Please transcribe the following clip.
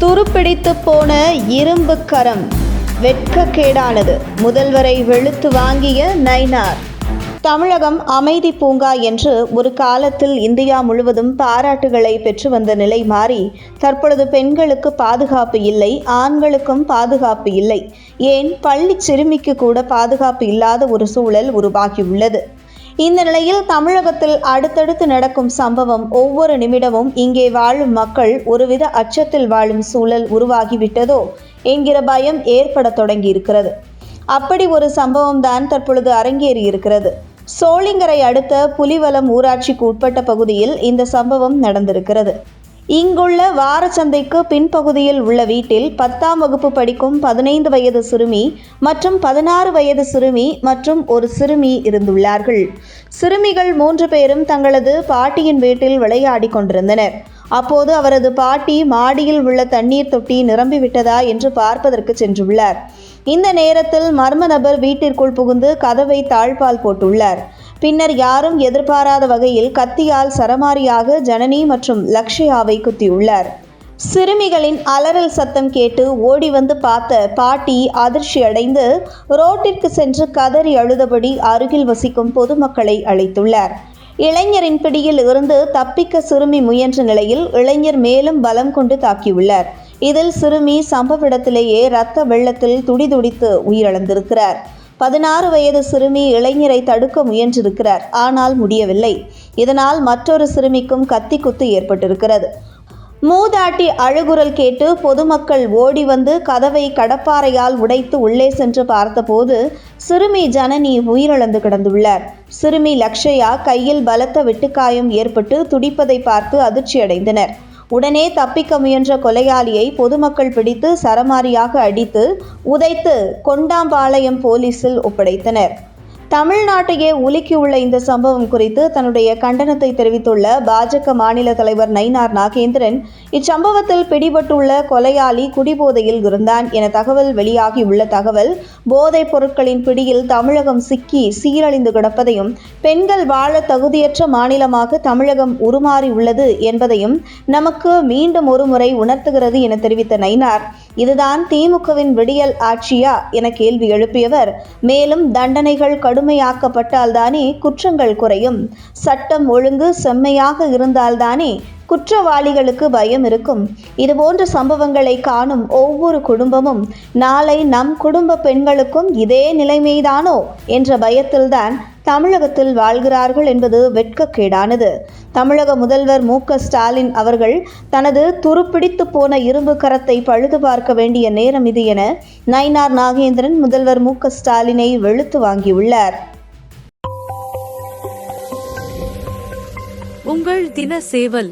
துருப்பிடித்து போன இரும்பு கரம் வெட்கக்கேடானது. முதல்வரை வெளுத்து வாங்கிய நயினார். தமிழகம் அமைதி பூங்கா என்று ஒரு காலத்தில் இந்தியா முழுவதும் பாராட்டுகளை பெற்று வந்த நிலை மாறி தற்பொழுது பெண்களுக்கு பாதுகாப்பு இல்லை, ஆண்களுக்கும் பாதுகாப்பு இல்லை, ஏன் பள்ளி சிறுமிக்கு கூட பாதுகாப்பு இல்லாத ஒரு சூழல் உருவாகியுள்ளது. இந்த நிலையில் தமிழகத்தில் அடுத்தடுத்து நடக்கும் சம்பவம் ஒவ்வொரு நிமிடமும் இங்கே வாழும் மக்கள் ஒருவித அச்சத்தில் வாழும் சூழல் உருவாகிவிட்டதோ என்கிற பயம் ஏற்பட தொடங்கி இருக்கிறது. அப்படி ஒரு சம்பவம் தான் தற்பொழுது அரங்கேறி இருக்கிறது. சோளிங்கரை அடுத்த புலிவலம் ஊராட்சிக்கு உட்பட்ட பகுதியில் இந்த சம்பவம் நடந்திருக்கிறது. இங்குள்ள வாரச்சந்தைக்கு பின்பகுதியில் உள்ள வீட்டில் 10ஆம் வகுப்பு படிக்கும் 15 வயது சிறுமி மற்றும் 16 வயது சிறுமி மற்றும் ஒரு சிறுமி இருந்துள்ளார்கள். சிறுமிகள் 3 பேரும் தங்களது பாட்டியின் வீட்டில் விளையாடி கொண்டிருந்தனர். அப்போது அவரது பாட்டி மாடியில் உள்ள தண்ணீர் தொட்டி நிரம்பிவிட்டதா என்று பார்ப்பதற்கு சென்றுள்ளார். இந்த நேரத்தில் மர்ம நபர் வீட்டிற்குள் புகுந்து கதவை தாழ்பால் போட்டுள்ளார். பின்னர் யாரும் எதிர்பாராத வகையில் கத்தியால் சரமாரியாக ஜனனி மற்றும் லக்ஷயாவை குத்தியுள்ளார். சிறுமிகளின் அலறல் சத்தம் கேட்டு ஓடி வந்து பார்த்த பாட்டி அதிர்ச்சி அடைந்து ரோட்டிற்கு சென்று கதறி அழுதபடி அருகில் வசிக்கும் பொதுமக்களை அழைத்துள்ளார். இளைஞரின் பிடியில் இருந்து தப்பிக்க சிறுமி முயன்ற நிலையில் இளைஞர் மேலும் பலம் கொண்டு தாக்கியுள்ளார். இதில் சிறுமி சம்பவ இடத்திலேயே இரத்த வெள்ளத்தில் துடிதுடித்து உயிரிழந்திருக்கிறார். 16 வயது சிறுமி இளைஞரை தடுக்க முயன்றிருக்கிறார், ஆனால் முடியவில்லை. இதனால் மற்றொரு சிறுமிக்கும் கத்தி குத்து ஏற்பட்டிருக்கிறது. மூதாட்டி அழுகுரல் கேட்டு பொதுமக்கள் ஓடி வந்து கதவை கடப்பாறையால் உடைத்து உள்ளே சென்று பார்த்தபோது சிறுமி ஜனனி உயிரிழந்து கிடந்துள்ளார். சிறுமி லக்ஷயா கையில் பலத்த வெட்டுக்காயம் ஏற்பட்டு துடிப்பதை பார்த்து அதிர்ச்சியடைந்தனர். உடனே தப்பிக்க முயன்ற கொலையாளியை பொதுமக்கள் பிடித்து சரமாரியாக அடித்து உதைத்து கொண்டாம்பாளையம் போலீசில் ஒப்படைத்தனர். தமிழ்நாட்டையே உலுக்கியுள்ள இந்த சம்பவம் குறித்து தன்னுடைய கண்டனத்தை தெரிவித்துள்ள பாஜக மாநில தலைவர் நயினார் நாகேந்திரன், இச்சம்பவத்தில் பிடிபட்டுள்ள கொலையாளி குடிபோதையில் இருந்தான் என தகவல் வெளியாகியுள்ள தகவல் போதைப் பொருட்களின் பிடியில் தமிழகம் சிக்கி சீரழிந்து கிடப்பதையும், பெண்கள் வாழ தகுதியற்ற மாநிலமாக தமிழகம் உருமாறி உள்ளது என்பதையும் நமக்கு மீண்டும் ஒரு முறை உணர்த்துகிறது என தெரிவித்த நயினார், இதுதான் திமுகவின் விடியல் ஆட்சியா என கேள்வி எழுப்பியவர், மேலும் தண்டனைகள் கடுமையாக்கப்பட்டால்தானே குற்றங்கள் குறையும், சட்டம் ஒழுங்கு செம்மையாக இருந்தால்தானே குற்றவாளிகளுக்கு பயம் இருக்கும். இதுபோன்ற சம்பவங்களை காணும் ஒவ்வொரு குடும்பமும் நாளை நம் குடும்ப பெண்களுக்கும் இதே நிலைமைதானோ என்ற பயத்தில்தான் தமிழகத்தில் வாழ்கிறார்கள் என்பது வெட்கக்கேடானது. தமிழக முதல்வர் மு.க.ஸ்டாலின் அவர்கள் தனது துருப்பிடித்து போன இரும்பு கரத்தை பழுது பார்க்க வேண்டிய நேரம் இது என நயினார் நாகேந்திரன் முதல்வர் மு.க.ஸ்டாலினை வெளுத்து வாங்கியுள்ளார். உங்கள் தின சேவல்